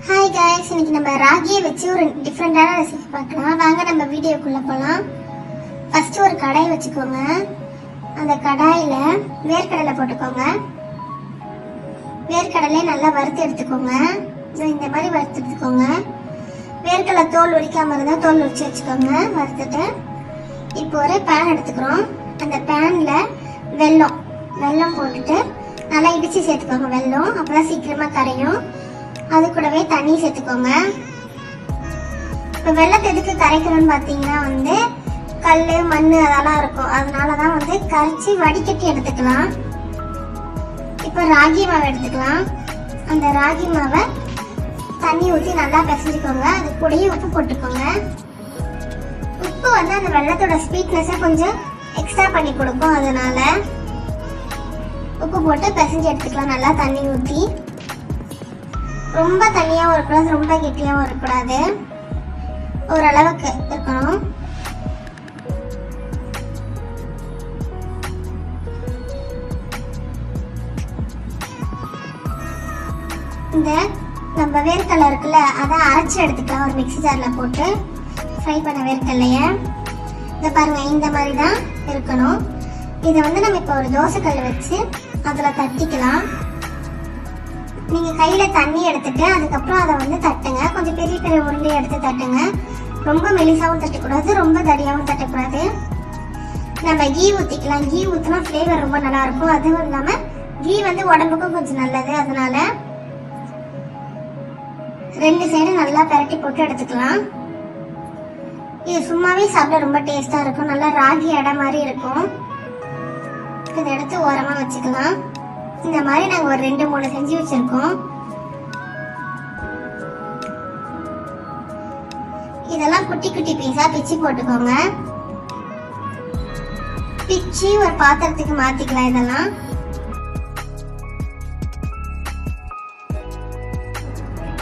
Hi guys, இன்னைக்கு நம்ம ராகியை வச்சு ஒரு டிஃபரெண்டான ரெசிபி பார்க்கலாம். வாங்க நம்ம வீடியோக்குள்ள போலாம். ஃபர்ஸ்ட் ஒரு கடாய் வச்சுக்கோங்க. அந்த கடாயில வேர்க்கடலை போட்டுக்கோங்க. வேர்க்கடலை நல்லா வறுத்து எடுத்துக்கோங்க. இந்த மாதிரி வறுத்து எடுத்துக்கோங்க. வேர்க்கடலை தோல் உரிக்காம இருந்தா தோல் உரிச்சு வச்சுக்கோங்க. வறுத்துட்டு இப்போ ஒரு பேன் எடுத்துக்கிறோம். அந்த பேன்ல வெல்லம் போட்டுட்டு நல்லா இடிச்சு சேர்த்துக்கோங்க. வெல்லம் அப்பதான் சீக்கிரமா கரையும். அது கூடவே தண்ணி சேர்த்துக்கோங்க. இப்போ வெள்ளத்தை எதுக்கு கரைக்கணும்னு பார்த்தீங்கன்னா கல் மண் அதெல்லாம் இருக்கும், அதனாலதான் கரைச்சி வடிகட்டி எடுத்துக்கலாம். இப்போ ராகி மாவை எடுத்துக்கலாம். அந்த ராகி மாவை தண்ணி ஊற்றி நல்லா பிசைஞ்சுக்கோங்க. அது கூடயே உப்பு போட்டுக்கோங்க. உப்பு அந்த வெள்ளத்தோட ஸ்வீட்னஸை கொஞ்சம் எக்ஸ்ட்ரா பண்ணி கொடுக்கும், அதனால உப்பு போட்டு பிசைஞ்சு எடுத்துக்கலாம். நல்லா தண்ணி ஊற்றி, ரொம்ப தண்ணியாகவும் இருக்கக்கூடாது, ரொம்ப கெட்டியாகவும் இருக்கக்கூடாது, ஓரளவுக்கு இருக்கணும். இந்த நம்ம வேர்க்கடலை இருக்குல்ல, அதை அரைச்சி எடுத்துக்கலாம். ஒரு மிக்ஸி ஜாரில் போட்டு ஃப்ரை பண்ண வேர்க்கடலைய இதை பாருங்க, இந்த மாதிரி தான் இருக்கணும். இதை நம்ம இப்போ ஒரு தோசைக்கல் வச்சு அதில் தட்டிக்கலாம். நீங்க கையில தண்ணி எடுத்துட்டு அதுக்கப்புறம் அதை தட்டுங்க. கொஞ்சம் பெரிய பெரிய உருண்டையை எடுத்து தட்டுங்க. ரொம்ப மெலிசாவும் தட்டக்கூடாது, ரொம்ப தடியாவும் தட்டக்கூடாது. நம்ம கீ ஊத்திக்கலாம். கீ ஊத்தினா ஃப்ளேவர் ரொம்ப நல்லா இருக்கும். அதுவும் இல்லாம கீ உடம்புக்கும் கொஞ்சம் நல்லது, அதனால ரெண்டு சைடும் நல்லா பரட்டி போட்டு எடுத்துக்கலாம். இது சும்மாவே சாப்பிட ரொம்ப டேஸ்டா இருக்கும். நல்லா ராகி அடை மாதிரி இருக்கும். இதை எடுத்து ஓரமா வச்சுக்கலாம். இந்த மாதிரி நாங்க ஒரு 2-3 செஞ்சு வச்சிருக்கோம். இதெல்லாம் குட்டி குட்டி பீஸா பிச்சு போட்டுக்கோங்க. பிச்சு ஒரு பாத்திரத்துக்கு மாத்திக்கலாம். இதெல்லாம்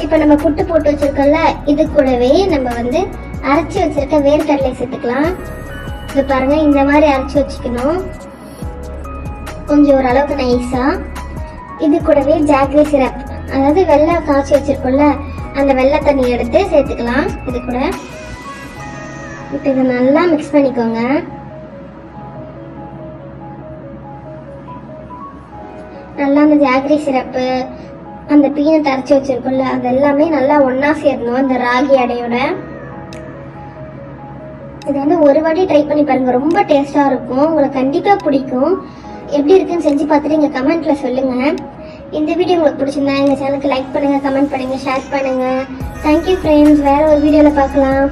இப்ப நம்ம புட்டு போட்டு வச்சிருக்கோம்ல, இது கூடவே நம்ம அரைச்சி வச்சிருக்க வேர்க்கடலை சேர்த்துக்கலாம். இது பாருங்க, இந்த மாதிரி அரைச்சி வச்சுக்கணும், கொஞ்சம் ஓரளவுக்கு நைஸா. இது கூடவே ஜாக்ரி சிரப், அதாவது வெள்ளம் காய்ச்சி வச்சிருக்கோம்ல, அந்த வெள்ளை தண்ணி எடுத்து சேர்த்துக்கலாம். இது கூட இப்போ இதை நல்லா மிக்ஸ் பண்ணிக்கோங்க. நல்லா அந்த ஜாக்ரி சிரப்பு, அந்த பீனட் அரைச்சி வச்சிருக்கோம்ல, அது எல்லாமே நல்லா ஒன்னா சேரணும் இந்த ராகி அடையோட. இது ஒரு வாட்டி ட்ரை பண்ணி பாருங்க, ரொம்ப டேஸ்டா இருக்கும். உங்களுக்கு கண்டிப்பா பிடிக்கும். எப்படி இருக்குன்னு செஞ்சு பார்த்துட்டு எங்க கமெண்ட்ல சொல்லுங்க. இந்த வீடியோ உங்களுக்கு பிடிச்சிருந்தா எங்க சேனலுக்கு லைக் பண்ணுங்க, கமெண்ட் பண்ணுங்க, ஷேர் பண்ணுங்க. Thank you friends. வேற ஒரு வீடியோல பார்க்கலாம்.